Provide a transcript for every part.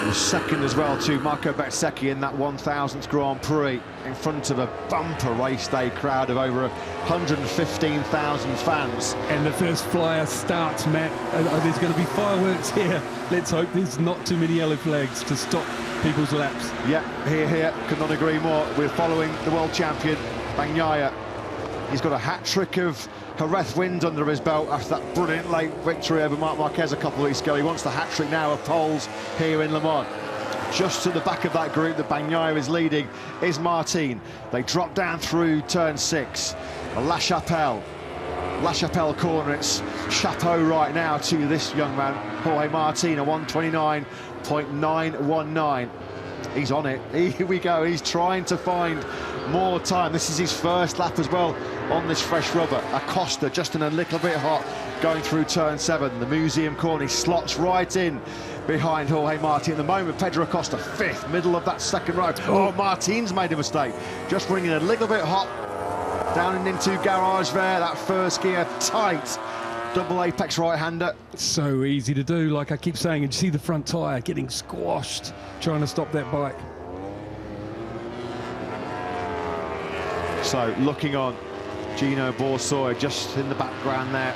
was second as well to Marco Bezzecchi in that 1000th Grand Prix in front of a bumper race day crowd of over 115,000 fans. And the first flyer starts, Matt. There's going to be fireworks here. Let's hope there's not too many yellow flags to stop people's laps. Yeah, here, could not agree more. We're following the world champion, Bagnaia. He's got a hat-trick of Jerez wins under his belt after that brilliant late victory over Marc Marquez a couple of weeks ago. He wants the hat-trick now of poles here in Le Mans. Just to the back of that group that Bagnaia is leading is Martin. They drop down through turn 6. La Chapelle corner. It's chapeau right now to this young man, Jorge Martin, a 1:29.919. He's on it. Here we go. He's trying to find more time. This is his first lap as well on this fresh rubber. Acosta just in a little bit hot going through turn 7. The museum corner, he slots right in behind Jorge Martin. At the moment, Pedro Acosta 5th, middle of that second row. Oh, Martin's made a mistake. Just bringing a little bit hot down and into garage there. That first gear tight. Double apex right-hander. So easy to do, like I keep saying, and you see the front tyre getting squashed, trying to stop that bike. So looking on, Gino Borsoy just in the background there.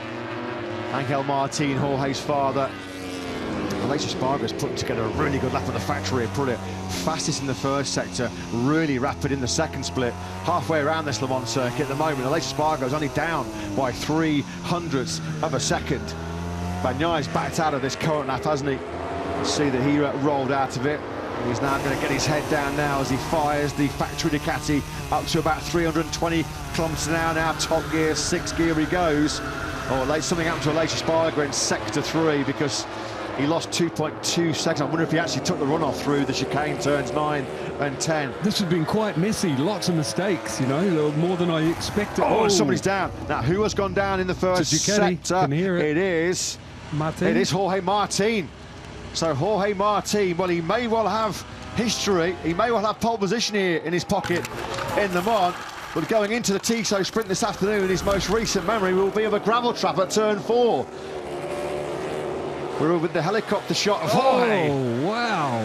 Angel Martin, Jorge's father. Aleix Espargaro's put together a really good lap at the factory. Put it fastest in the first sector, really rapid in the second split. Halfway around this Le Mans circuit at the moment, Aleix Espargaro's only down by 0.03 of a second. Bagnaia's backed out of this current lap, hasn't he? You see that he rolled out of it. He's now going to get his head down now as he fires the factory Ducati up to about 320 kilometers an hour now. Top gear, 6th gear he goes. Oh, something happened to Aleix Espargaro in sector 3 because he lost 2.2 seconds. I wonder if he actually took the runoff through the chicane turns 9 and 10. This has been quite messy, lots of mistakes, you know, more than I expected. Oh, somebody's down. Now, who has gone down in the first sector? Can hear it. It is Martin. It is Jorge Martin. So Jorge Martin, well, he may well have history. He may well have pole position here in his pocket in Le Mans. But going into the Tissot sprint this afternoon, his most recent memory will be of a gravel trap at turn 4. We're with the helicopter shot of Jorge. Oh, wow.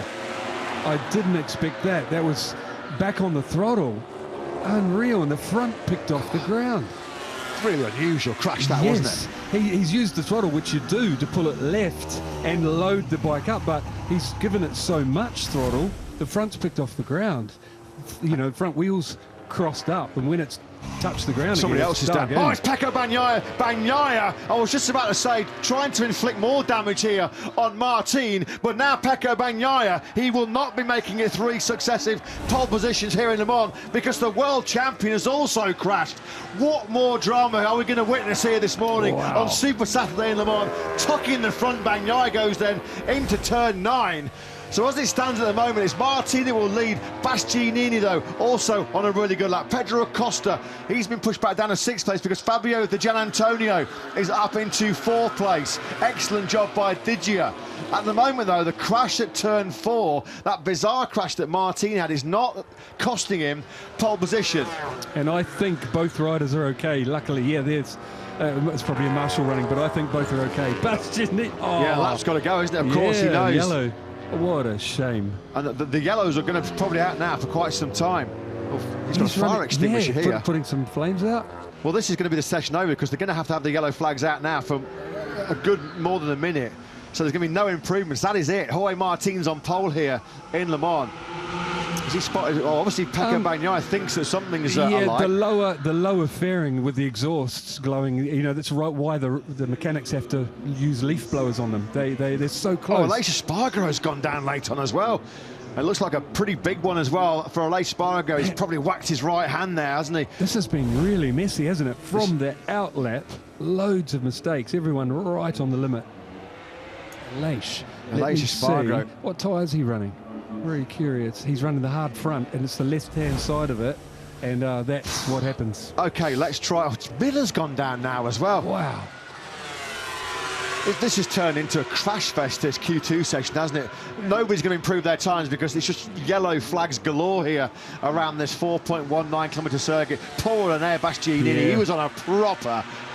I didn't expect that. That was back on the throttle. Unreal, and the front picked off the ground. Really unusual crash that, yes. wasn't it? He's used the throttle, which you do, to pull it left and load the bike up, but he's given it so much throttle, the front's picked off the ground. You know, front wheels crossed up, and when it's touched the ground somebody again, else is down. Oh, it's Pecco Bagnaia. Bagnaia, I was just about to say, trying to inflict more damage here on Martin, but now Pecco Bagnaia, he will not be making it 3 successive pole positions here in Le Mans because the world champion has also crashed. What more drama are we going to witness here this morning on Super Saturday in Le Mans? Tucking the front, Bagnaia goes then into turn 9. So as it stands at the moment, it's Martin who will lead. Bastianini, though, also on a really good lap. Pedro Acosta, he's been pushed back down to 6th place because Fabio Di Gianantonio is up into 4th place. Excellent job by Digia. At the moment, though, the crash at turn 4, that bizarre crash that Martin had, is not costing him pole position. And I think both riders are okay. Luckily, yeah, there's... it's probably a marshal running, but I think both are okay. Bastianini... Oh. Yeah, lap's got to go, isn't it? Of course, he knows. Yellow. What a shame. And the yellows are going to probably out now for quite some time. Oh, he's got a fire extinguisher here. Putting some flames out. Well, this is going to be the session over because they're going to have the yellow flags out now for a good more than a minute. So there's going to be no improvements. That is it. Jorge Martin's on pole here in Le Mans. Is he spotted? Oh, obviously Pecco Bagnaia thinks that something is alight. the lower fairing with the exhausts glowing. You know, that's right why the mechanics have to use leaf blowers on them. They're so close. Oh, Aleix Espargaro's gone down late on as well. It looks like a pretty big one as well for Aleix Espargaro. He's probably whacked his right hand there, hasn't he? This has been really messy, hasn't it? From the outlap, loads of mistakes. Everyone right on the limit. Aleix Espargaro. What tyre is he running? Very curious. He's running the hard front, and it's the left-hand side of it, and that's what happens. Okay, let's try. Oh, Miller's gone down now as well. Wow. This has turned into a crash fest, this Q2 section, hasn't it? Nobody's going to improve their times because it's just yellow flags galore here around this 4.19 kilometre circuit. Poor René Bastianini, he was on a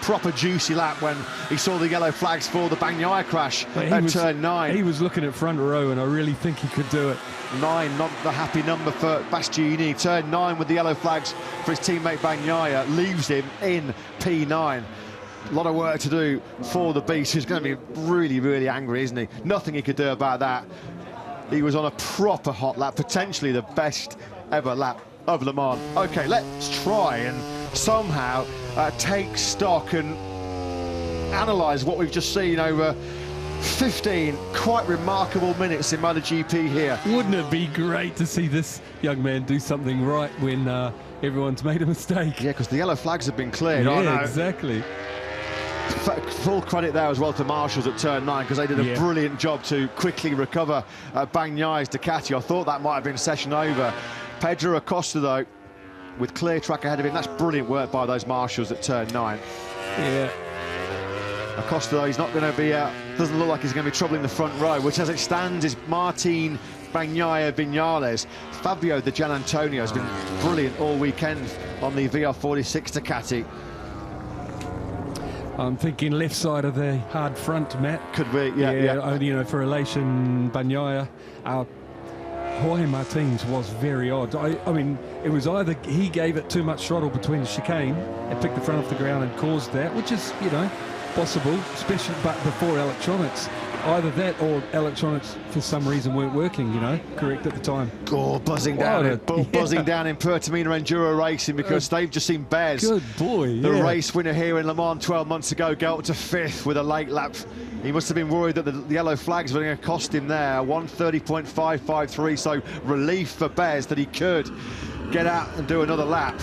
proper juicy lap when he saw the yellow flags for the Bagnaia crash at turn 9. He was looking at front row, and I really think he could do it. 9, not the happy number for Bastianini. Turn 9 with the yellow flags for his teammate Bagnaia, leaves him in P9. A lot of work to do for the Beast, who's going to be really angry, isn't he? Nothing he could do about that. He was on a proper hot lap, potentially the best ever lap of Le Mans. OK, let's try and somehow take stock and analyse what we've just seen over 15 quite remarkable minutes in MotoGP here. Wouldn't it be great to see this young man do something right when everyone's made a mistake? Yeah, because the yellow flags have been cleared. Yeah, exactly. Full credit there as well to Marshals at turn 9, because they did a brilliant job to quickly recover Bagnaia's Ducati. I thought that might have been session over. Pedro Acosta, though, with clear track ahead of him. That's brilliant work by those Marshals at turn 9. Yeah. Acosta, though, he's not going to be doesn't look like he's going to be troubling the front row, which as it stands is Martin, Bagnaia, Viñales. Fabio Di Gianantonio has been brilliant all weekend on the VR46 Ducati. I'm thinking left side of the hard front, Matt. Could be, yeah. You know, for relation, Bagnaia. Jorge Martin's was very odd. I mean, it was either he gave it too much throttle between the chicane and picked the front off the ground and caused that, which is, you know, possible, especially but before electronics. Either that or electronics for some reason weren't working, you know, correct at the time. Oh, buzzing down in Pertamina Enduro Racing, because they've just seen Bez. Good boy, the race winner here in Le Mans 12 months ago, go up to 5th with a late lap. He must have been worried that the yellow flags were going to cost him there. 1:30.553, so relief for Bez that he could get out and do another lap.